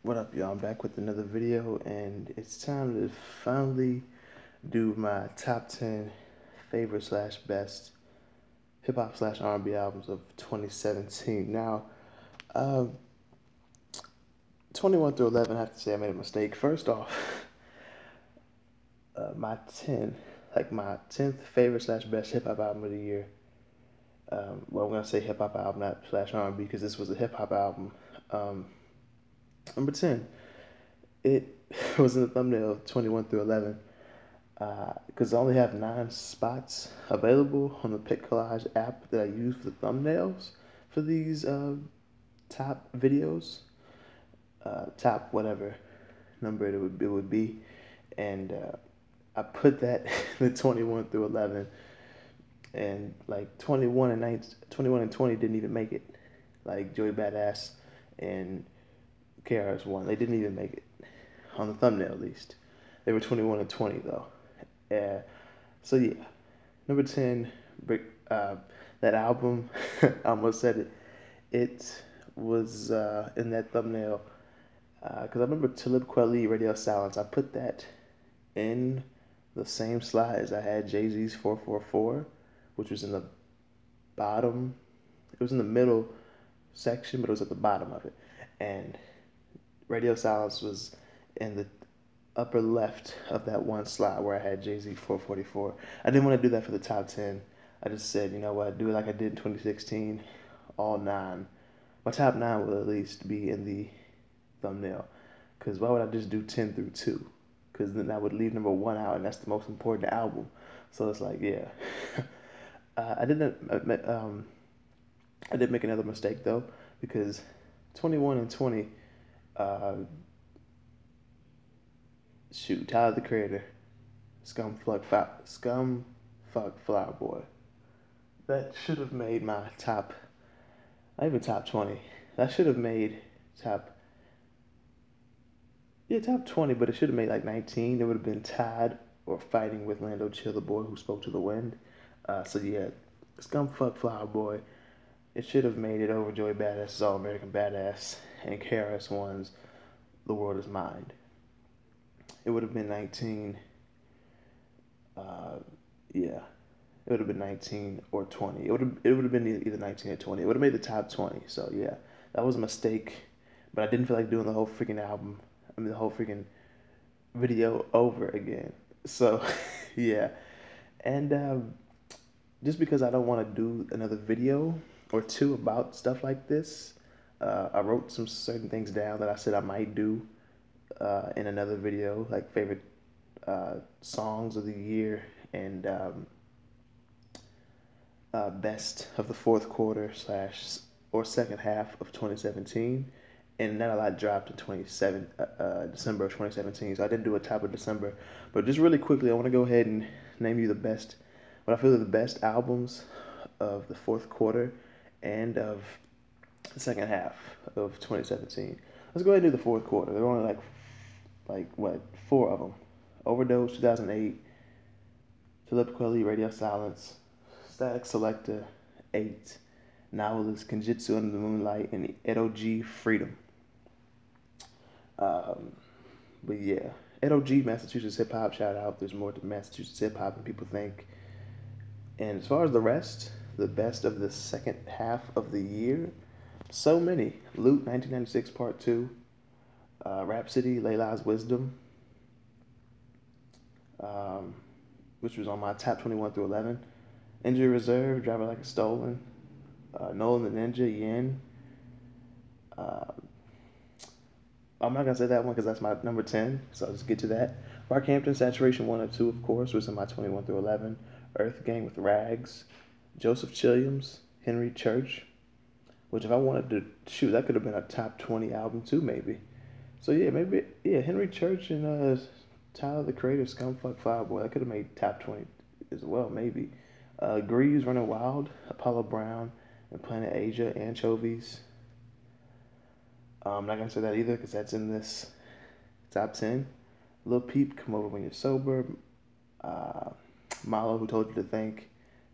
What up, y'all? I'm back with another video, and it's time to finally do my top 10 favorite slash best hip hop slash R&B albums of 2017. Now, uh, 21 through 11, I have to say I made a mistake. First off, my 10th favorite slash best hip hop album of the year. Well, I'm gonna say hip hop album, not slash R&B, because this was a hip hop album. Number 10. It was in the thumbnail of 21 through 11 because I only have 9 spots available on the Pick Collage app that I use for the thumbnails for these top videos, top whatever number it would be, and I put that in the 21 through 11, and like 21 and 20 didn't even make it. Like Joey Badass and KRS-One, they didn't even make it on the thumbnail at least. They were 21 and 20 though. So yeah, number 10, that album, I almost said it. It was in that thumbnail because I remember Talib Kweli, Radio Silence. I put that in the same slide as I had Jay-Z's 444, which was in the bottom. It was in the middle section, but it was at the bottom of it. And Radio Silence was in the upper left of that one slide where I had Jay-Z 444. I didn't want to do that for the top 10. I just said, you know what, do it like I did in 2016, all 9. My top 9 will at least be in the thumbnail. Because why would I just do 10 through 2? Because then I would leave number 1 out, and that's the most important album. So it's like, yeah. I did make another mistake, though, because 21 and 20... Tyler the Creator, Scumfuck Flower Boy. That should have made my top, not even top 20. That should have made top 20, but it should have made like 19. It would have been tied or fighting with Lando Chill, the boy who spoke to the wind. So yeah, Scumfuck Flower Boy. It should have made it over Joey Badass's All American Badass and KRS-One's The World Is Mine. It would have been 19. It would have been 19 or 20. It would have been either 19 or 20. It would have made the top 20. So yeah, that was a mistake. But I didn't feel like doing the whole freaking album. The whole freaking video over again. So yeah, and just because I don't want to do another video or two about stuff like this, I wrote some certain things down that I said I might do in another video, like favorite songs of the year and best of the fourth quarter / or second half of 2017. And not a lot dropped in December of 2017, so I didn't do a top of December. But just really quickly, I want to go ahead and name you what I feel are the best albums of the fourth quarter and of the second half of 2017. Let's go ahead and do the fourth quarter. There were only like 4 of them. Overdose, 2008. Talib Kweli, Radio Silence. Static Selector, 8. Novelist, Kenjutsu Under the Moonlight, and Edo G, Freedom. But yeah, Edo G, Massachusetts hip hop, shout out. There's more to Massachusetts hip hop than people think. And as far as the rest, the best of the second half of the year, so many. Loot, 1996 Part 2. Rhapsody, Layla's Wisdom, which was on my top 21 through 11. Injury Reserve, Driver Like a Stolen. Nolan the Ninja, Yin. I'm not going to say that one because that's my number 10, so I'll just get to that. BrockHampton, Saturation 102, of course, was in my 21 through 11. Earth Gang with Rags. Joseph Chilliams, Henry Church, which if I wanted to shoot, that could have been a top 20 album too, maybe. So yeah, Henry Church and Tyler the Creator, Scumfuck Flower Boy, that could have made top 20 as well, maybe. Greaves, Running Wild, Apollo Brown, and Planet Asia, Anchovies. I'm not gonna say that either because that's in this top 10. Lil Peep, Come Over When You're Sober. Malo, Who Told You to Think.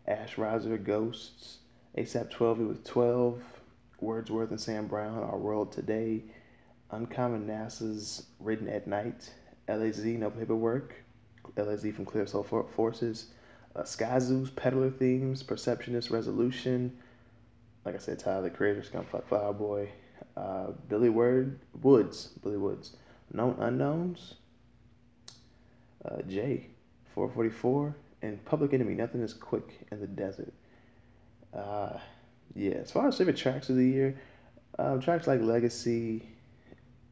Ash Riser, Ghosts. ASAP 12 with 12. Wordsworth and Sam Brown, Our World Today. Uncommon NASA's Written at Night, LAZ No Paperwork, LAZ from Clear Soul Forces, Skyzoo's Peddler Themes, Perceptionist Resolution, like I said, Tyler the Creator, Scumfuck Fireboy, Billy Woods, Known Unknowns, Jay, 444, and Public Enemy, Nothing is Quick in the Desert. Yeah, as far as favorite tracks of the year, tracks like Legacy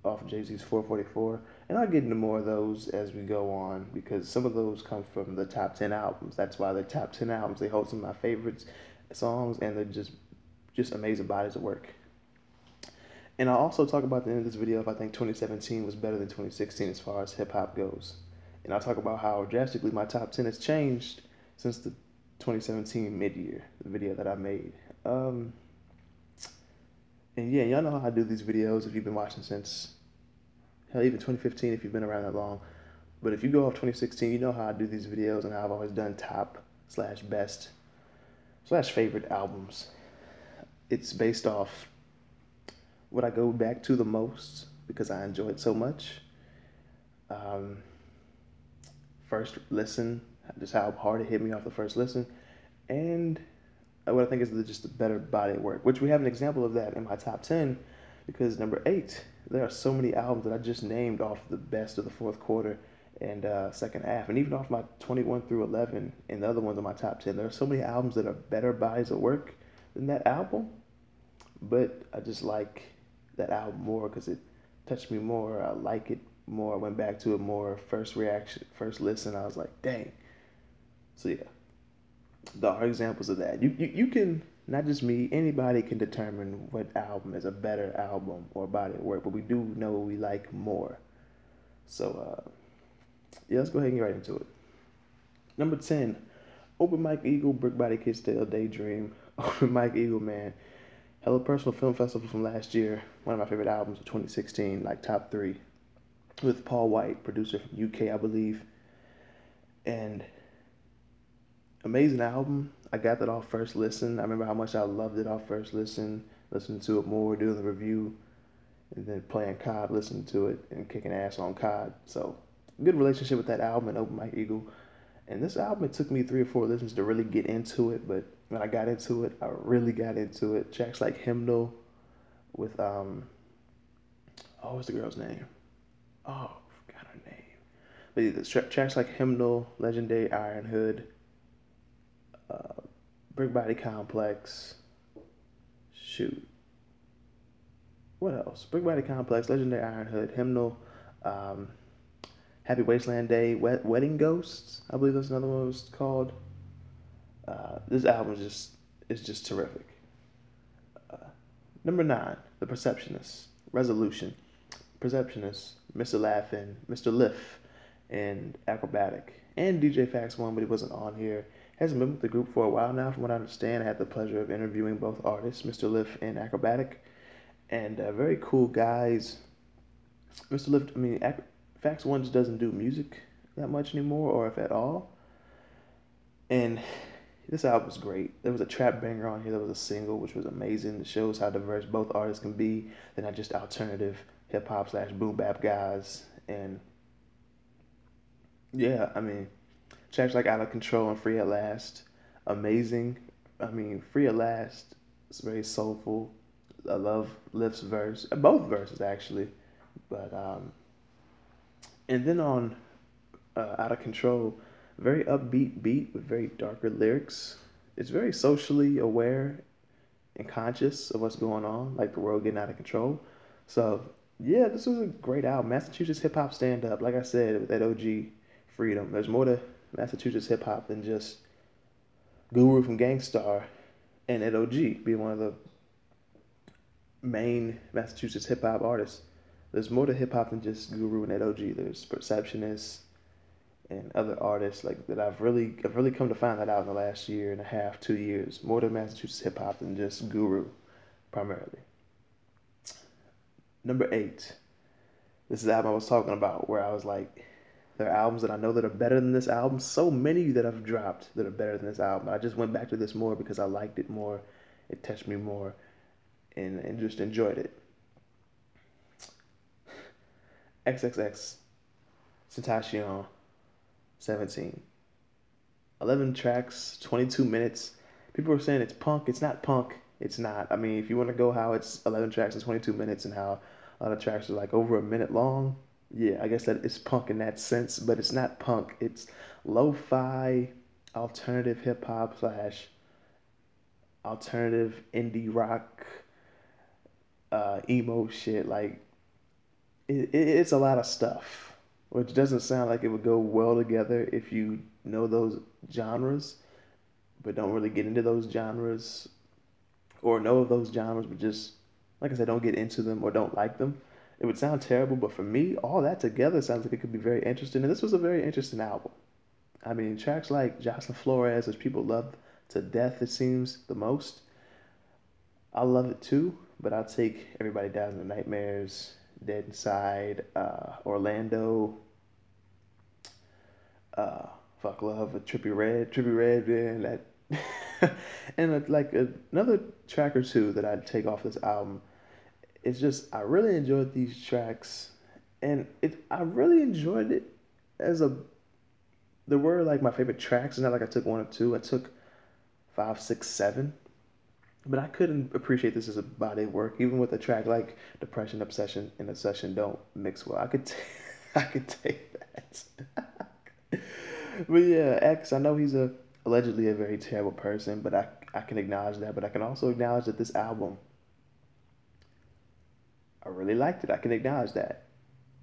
off Jay-Z's 444, and I'll get into more of those as we go on because some of those come from the top 10 albums. That's why they're top 10 albums. They hold some of my favorites songs, and they're just amazing bodies of work. And I'll also talk about at the end of this video if I think 2017 was better than 2016 as far as hip-hop goes. And I'll talk about how drastically my top 10 has changed since the 2017 mid-year, the video that I made. And yeah, y'all know how I do these videos if you've been watching since, hell, even 2015 if you've been around that long. But if you go off 2016, you know how I do these videos and how I've always done top/best/favorite albums. It's based off what I go back to the most because I enjoy it so much. First listen, just how hard it hit me off the first listen, and what I think is just a better body of work, which we have an example of that in my top 10, because number 8, there are so many albums that I just named off the best of the fourth quarter and second half, and even off my 21 through 11 and the other ones in my top 10. There are so many albums that are better bodies of work than that album, but I just like that album more because it touched me more. I like it more. I went back to it more. First reaction, first listen, I was like, dang. So yeah, there are examples of that. You can, not just me, anybody can determine what album is a better album or body of work, but we do know what we like more. So yeah, let's go ahead and get right into it. Number 10, Open Mike Eagle, Brickbody, Kids Tale, Daydream. Open Mike Eagle, man. Hello Personal Film Festival from last year. One of my favorite albums of 2016, like top 3. With Paul White, producer from UK, I believe. And amazing album. I got that off first listen. I remember how much I loved it off first listen. Listening to it more, doing the review, and then playing COD, listening to it, and kicking ass on COD. So, good relationship with that album and Open Mike Eagle. And this album, it took me 3 or 4 listens to really get into it, but when I got into it, I really got into it. Tracks like Hymnal with, what's the girl's name? Oh, I forgot her name. But yeah, tracks like Hymnal, Legendary Iron Hood, Brickbody Complex, shoot. What else? Brickbody Complex, Legendary Iron Hood, Hymnal, Happy Wasteland Day, Wedding Ghosts, I believe that's another one it was called. This album is just terrific. Number 9, The Perceptionists, Resolution, Perceptionists, Mr. Laughing, Mr. Liff, and Akrobatik, and DJ Fax One, but he wasn't on here. Hasn't been with the group for a while now, from what I understand. I had the pleasure of interviewing both artists, Mr. Liff and Akrobatik, and very cool guys. Mr. Liff, Fax One just doesn't do music that much anymore, or if at all. And this album was great. There was a trap banger on here. There was a single, which was amazing. It shows how diverse both artists can be. They're not just alternative hip-hop / boom bap guys. And yeah, tracks like Out of Control and Free at Last, amazing. Free at Last is very soulful. I love Lift's verse, both verses actually. But and then on Out of Control, very upbeat beat with very darker lyrics. It's very socially aware and conscious of what's going on, like the world getting out of control. So yeah, this was a great album. Massachusetts hip hop stand up. Like I said, with that OG Freedom, there's more to Massachusetts hip hop than just Guru from Gangstar and Ed OG being one of the main Massachusetts hip hop artists. There's more to hip hop than just Guru and Ed OG. There's Perceptionists and other artists like that. I've really come to find that out in the last 1.5 years, 2 years. More to Massachusetts hip hop than just Guru, primarily. Number 8. This is the album I was talking about, where I was like, there are albums that I know that are better than this album. So many that I've dropped that are better than this album. I just went back to this more because I liked it more. It touched me more, and just enjoyed it. XXXTentacion 17. 11 tracks, 22 minutes. People are saying it's punk. It's not punk. It's not. I mean, if you want to go how it's 11 tracks and 22 minutes and how a lot of tracks are like over a minute long, yeah, I guess that it's punk in that sense, but it's not punk. It's lo-fi, alternative hip hop slash alternative indie rock, emo shit. Like, it's a lot of stuff, which doesn't sound like it would go well together if you know those genres, but don't really get into those genres, or know of those genres, but just, like I said, don't get into them or don't like them. It would sound terrible, but for me, all that together sounds like it could be very interesting, and this was a very interesting album. I mean, tracks like Jocelyn Flores, which people love to death, it seems, the most. I love it too, but I'll take Everybody Dies in the Nightmares, Dead Inside, Orlando, Fuck Love with Trippie Redd, man, that, and like another track or two that I'd take off this album. It's just, I really enjoyed these tracks, and I really enjoyed it as a, there were like my favorite tracks. It's not like I took one or two. I took 5, 6, 7. But I couldn't appreciate this as a body of work, even with a track like Depression, Obsession, and Obsession don't mix well. I could take that. But yeah, X, I know he's allegedly a very terrible person, but I can acknowledge that. But I can also acknowledge that this album, I really liked it. I can acknowledge that.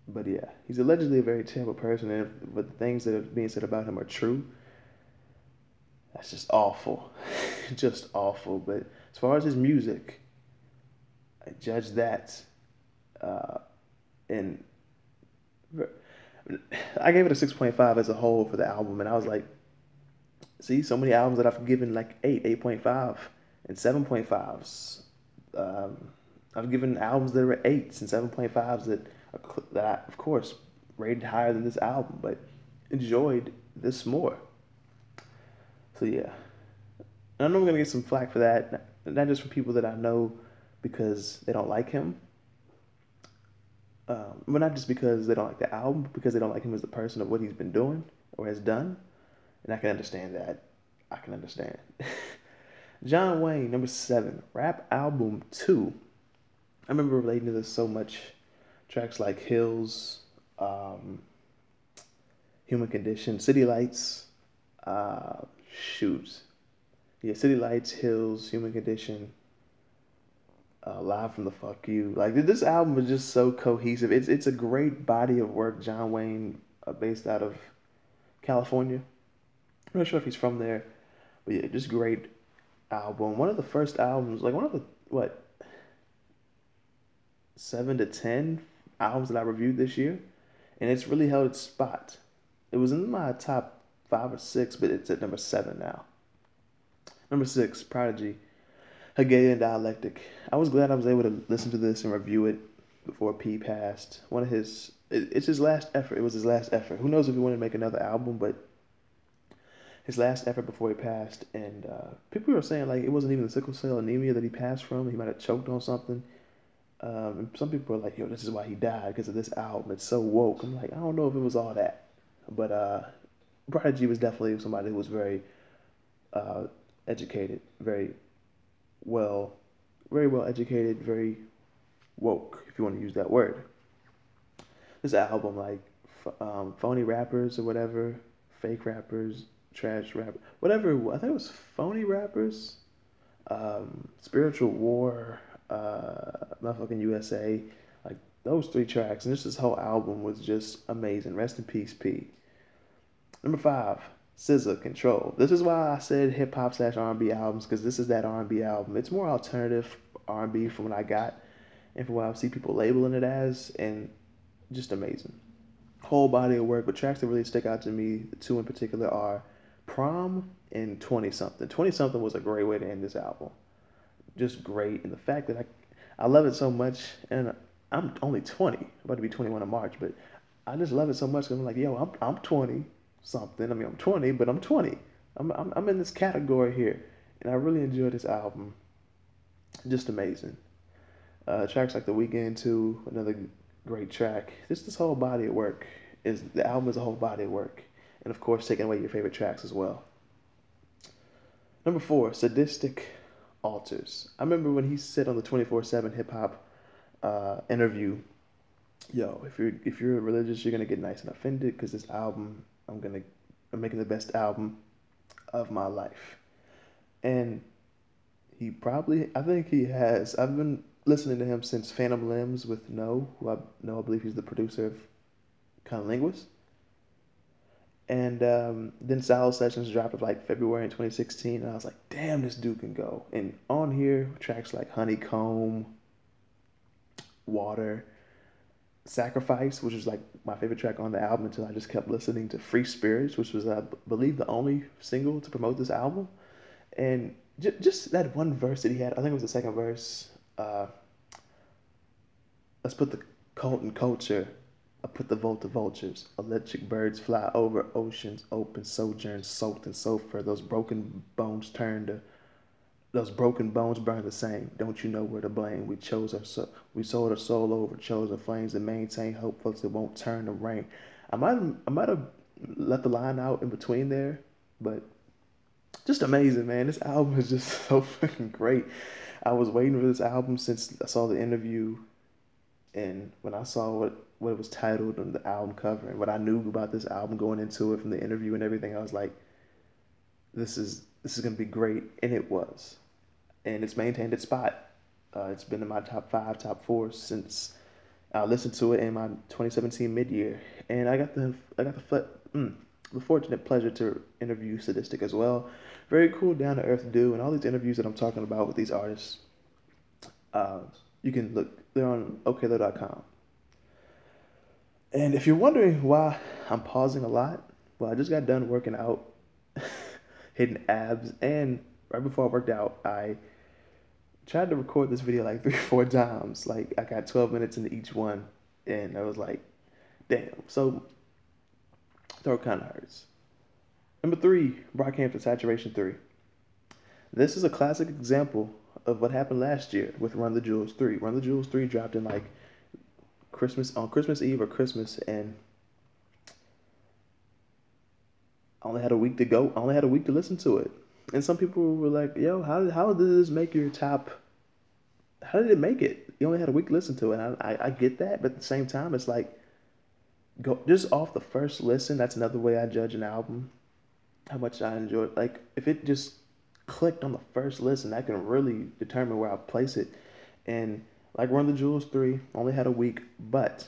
But yeah, he's allegedly a very terrible person, and but the things that are being said about him are true. That's just awful. Just awful. But as far as his music, I judge that. And I gave it a 6.5 as a whole for the album. And I was like, see, so many albums that I've given like 8, 8.5, and 7.5s. I've given albums that were 8s and 7.5s that I, of course, rated higher than this album, but enjoyed this more. So yeah, and I know I'm gonna get some flack for that, not just from people that I know because they don't like him, but not just because they don't like the album, but because they don't like him as the person of what he's been doing or has done, and I can understand that. I can understand. Jonwayne, number 7, Rap Album 2. I remember relating to this so much. Tracks like Hills, Human Condition, City Lights, City Lights, Hills, Human Condition, Live from the Fuck You. Like, this album was just so cohesive. It's a great body of work. Jonwayne, based out of California. I'm not sure if he's from there, but yeah, just great album. One of the first albums, like one of the, 7 to 10 albums that I reviewed this year, and it's really held its spot. It was in my top 5 or 6, but it's at number 7 now. Number 6, Prodigy, Hegelian Dialectic. I was glad I was able to listen to this and review it before P passed. It's his last effort. It was his last effort. Who knows if he wanted to make another album, but his last effort before he passed. And people were saying like it wasn't even the sickle cell anemia that he passed from. He might have choked on something. And some people are like, yo, this is why he died, because of this album. It's so woke. I'm like, I don't know if it was all that. But Prodigy was definitely somebody who was very educated, very well educated, very woke, if you want to use that word. This album, like phony rappers or whatever, fake rappers, trash rappers, whatever. I think it was phony rappers, Spiritual War, Motherfucking USA, like those 3 tracks, and just this whole album was just amazing. Rest in peace, P. Number 5, SZA, Control. This is why I said hip hop / R&B albums, because this is that R&B album. It's more alternative R&B from what I got and from what I see people labeling it as, and just amazing. Whole body of work, but tracks that really stick out to me, the 2 in particular, are Prom and 20-something. 20-something was a great way to end this album. Just great, and the fact that I love it so much, and I'm only 20, I'm about to be 21 in March, but I just love it so much because I'm like, yo, I'm 20 something. I mean, I'm 20, but I'm 20. I'm in this category here, and I really enjoyed this album. Just amazing. Tracks like The Weeknd too, another great track. This whole body of work is the album is a whole body of work, and of course taking away your favorite tracks as well. Number 4, Sadistik Alters. I remember when he said on the 24/7 hip hop interview, "Yo, if you're religious, you're gonna get nice and offended because this album, I'm making the best album of my life." And I think he has. I've been listening to him since Phantom Limbs with No, who I believe he's the producer of Kind of Linguist. And then Silo Sessions dropped in like February in 2016, and I was like, damn, this dude can go. And on here, tracks like Honeycomb, Water, Sacrifice, which was like my favorite track on the album until I just kept listening to Free Spirits, which was, I believe, the only single to promote this album. And just that one verse that he had, I think it was the second verse. Let's put the cult in culture. I put the vote to vultures. Electric birds fly over oceans, open sojourns, soaked in sulfur. Those broken bones burn the same. Don't you know where to blame? We sold our soul over, chose our flames to maintain hope, folks. It won't turn to rain. I might have left the line out in between there, but just amazing, man. This album is just so fucking great. I was waiting for this album since I saw the interview, and when I saw what it was titled on the album cover and what I knew about this album going into it from the interview and everything, I was like, this is gonna be great, and it was, and it's maintained its spot. It's been in my top 5, top 4 since I listened to it in my 2017 mid-year, and I got the fortunate pleasure to interview Sadistik as well. Very cool, down to earth dude, and all these interviews that I'm talking about with these artists, you can look. They're on oklow.com. And if you're wondering why I'm pausing a lot, well, I just got done working out, hitting abs, and right before I worked out, I tried to record this video like 3 or 4 times. Like, I got 12 minutes into each one, and I was like, damn. So, throat kind of hurts. Number 3, BrockHampton Saturation 3. This is a classic example of what happened last year with Run the Jewels 3. Run the Jewels 3 dropped in like Christmas Eve or Christmas, and I only had a week to go. I only had a week to listen to it. And some people were like, yo, how did this make your top? How did it make it? You only had a week to listen to it. And I get that, but at the same time, it's like, go just off the first listen. That's another way I judge an album, how much I enjoy it. Like, if it just clicked on the first listen, I can really determine where I place it. And like Run the Jewels 3, only had a week, but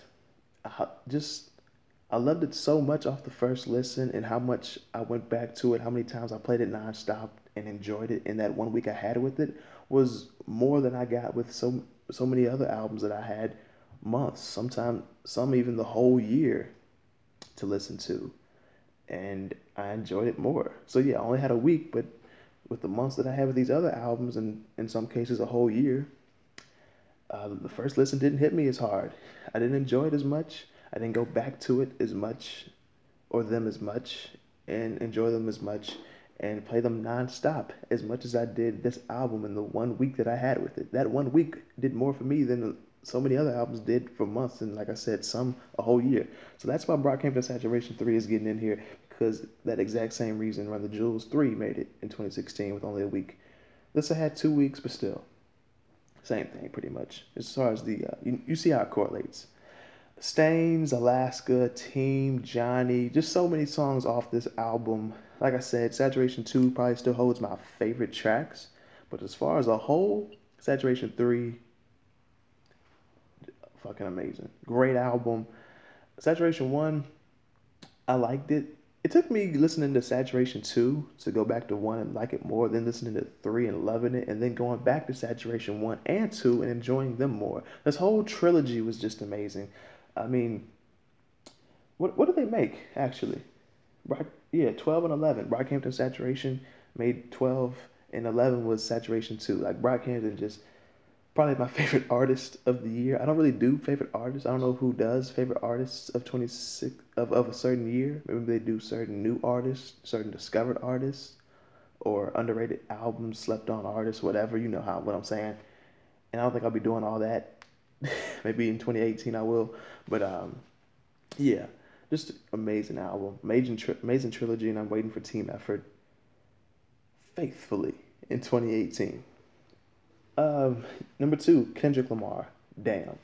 I loved it so much off the first listen, and how much I went back to it, how many times I played it nonstop and enjoyed it in that 1 week I had with it, was more than I got with so many other albums that I had months, sometimes some even the whole year to listen to, and I enjoyed it more. So yeah, I only had a week, but with the months that I had with these other albums, and in some cases a whole year, the first listen didn't hit me as hard. I didn't enjoy it as much. I didn't go back to it as much, or them as much, and enjoy them as much, and play them nonstop as much as I did this album in the 1 week that I had with it. That 1 week did more for me than so many other albums did for months, and like I said, some a whole year. So that's why BrockHampton Saturation 3 is getting in here, because that exact same reason Run the Jewels 3 made it in 2016 with only a week. This I had 2 weeks, but still, same thing pretty much. As far as the, you see how it correlates. Stains, Alaska, Team, Johnny, just so many songs off this album. Like I said, Saturation 2 probably still holds my favorite tracks, but as far as a whole, Saturation 3, fucking amazing. Great album. Saturation 1, I liked it. It took me listening to Saturation 2 to go back to 1 and like it more, then listening to 3 and loving it, and then going back to Saturation 1 and 2 and enjoying them more. This whole trilogy was just amazing. I mean, what did they make, actually? 12 and 11. BrockHampton Saturation made 12, and 11 was Saturation 2. Like, BrockHampton just probably my favorite artist of the year. I don't really do favorite artists. I don't know who does favorite artists of 26 of a certain year. Maybe they do certain new artists, certain discovered artists, or underrated albums, slept on artists, whatever. You know what I'm saying. And I don't think I'll be doing all that Maybe in 2018 I will. But yeah, just amazing album, amazing trilogy, and I'm waiting for Team Effort faithfully in 2018. Number 2, Kendrick Lamar. Damn,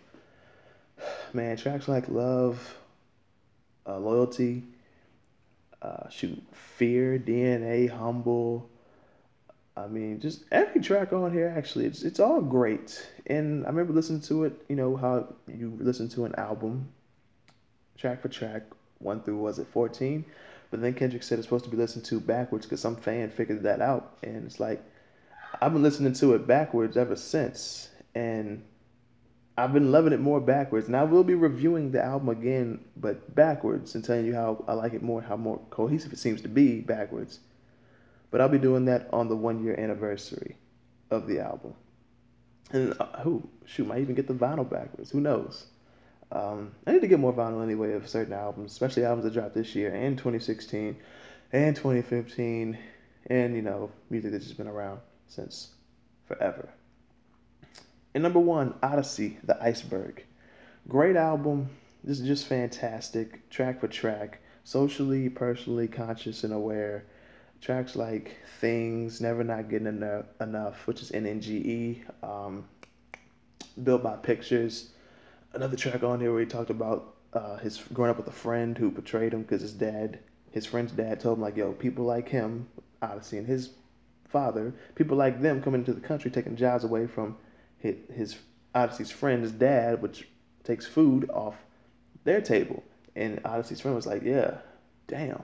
man, tracks like Love, Loyalty, Fear, DNA, Humble. I mean, just every track on here, actually, it's all great. And I remember listening to it, you know, how you listen to an album, track for track, 1 through, was it 14? But then Kendrick said it's supposed to be listened to backwards because some fan figured that out. And it's like, I've been listening to it backwards ever since. And I've been loving it more backwards. And I will be reviewing the album again, but backwards, and telling you how I like it more, how more cohesive it seems to be backwards. But I'll be doing that on the 1-year anniversary of the album. And might even get the vinyl backwards. Who knows? I need to get more vinyl anyway of certain albums, especially albums that dropped this year and 2016 and 2015, and, you know, music that's just been around since forever. And number 1, Oddisee, the Iceberg. Great album. This is just fantastic, track for track, socially, personally conscious and aware. Tracks like Things, Never Not Getting Enough, which is NNGE, Built by Pictures. Another track on here where he talked about his growing up with a friend who betrayed him because his friend's dad told him, like, yo, people like him, Oddisee, and his father, people like them coming into the country taking jobs away from his Oddisee's friend's dad, which takes food off their table. And Oddisee's friend was like, yeah, damn.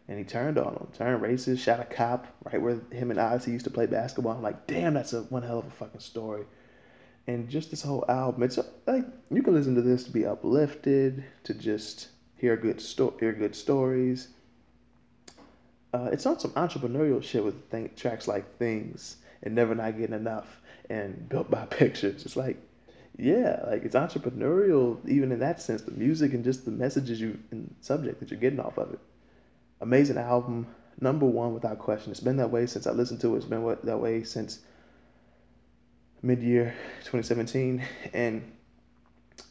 And he turned on him, turned racist, shot a cop right where him and Oddisee used to play basketball. I'm like, damn, that's one hell of a fucking story. And just this whole album, it's like, you can listen to this to be uplifted, to just hear good stories. It's on some entrepreneurial shit with tracks like Things and Never Not Getting Enough and Built by Pictures. It's like, yeah, like it's entrepreneurial even in that sense, the music and just the messages and subject that you're getting off of it. Amazing album, number 1 without question. It's been that way since I listened to it. It's been that way since mid-year 2017. And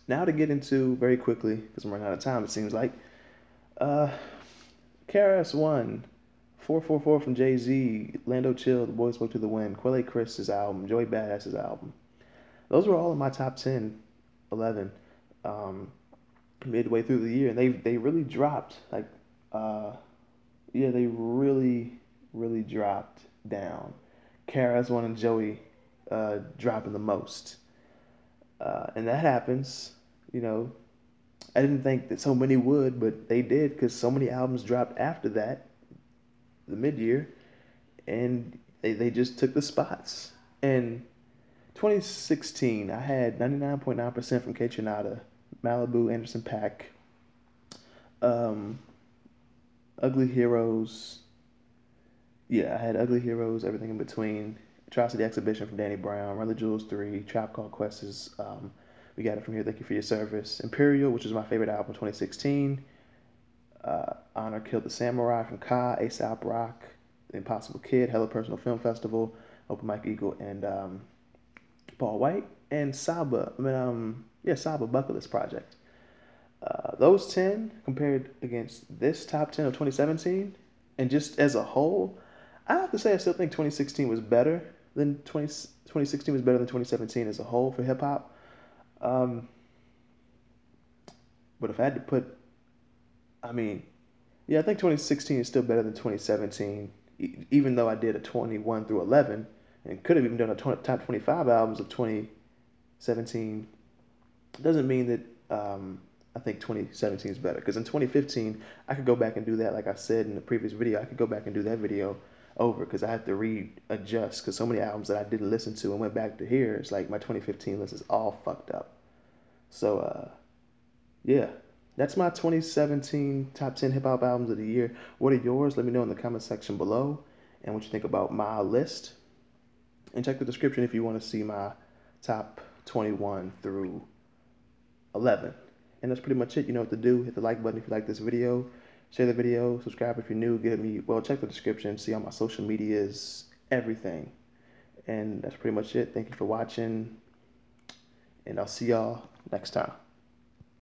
now to get into, very quickly, because I'm running out of time, it seems like, KRS-One, 444 from Jay-Z, Lando Chill, The Boy Spoke to the Wind, Quelle Chris's album, Joey Badass's album. Those were all in my top 10, 11, midway through the year. And they really dropped, like, they really, really dropped down. KRS-One and Joey dropping the most. And that happens, you know. I didn't think that so many would, but they did, because so many albums dropped after that, the mid-year, and they just took the spots. And 2016, I had 99.9% from K Tronada, Malibu, Anderson .Paak, Ugly Heroes. Yeah, I had Ugly Heroes, Everything in Between, Atrocity Exhibition from Danny Brown, Run the Jewels 3, Trap Called Quest is, We Got It From Here, Thank You For Your Service, Imperial, which is my favorite album, 2016, Honor Killed the Samurai from Ka, A$AP Rock, The Impossible Kid, Hella Personal Film Festival, Open Mike Eagle, and Paul White, and Saba Bucket List Project. Those 10 compared against this top 10 of 2017, and just as a whole, I have to say I still think 2016 was better than 2016 was better than 2017 as a whole for hip hop. But if I had to put, I think 2016 is still better than 2017, even though I did a 21 through 11 and could have even done a top 25 albums of 2017. Doesn't mean that I think 2017 is better, because in 2015 I could go back and do that, like I said in the previous video. I could go back and do that video over, because I had to readjust, because so many albums that I didn't listen to and went back to hear, it's like my 2015 list is all fucked up. So yeah, that's my 2017 top 10 hip hop albums of the year. What are yours? Let me know in the comment section below, and what you think about my list. And check the description if you want to see my top 21 through 11. And that's pretty much it. You know what to do. Hit the like button if you like this video. Share the video. Subscribe if you're new. Check the description. See all my social medias, everything. And that's pretty much it. Thank you for watching. and I'll see y'all next time.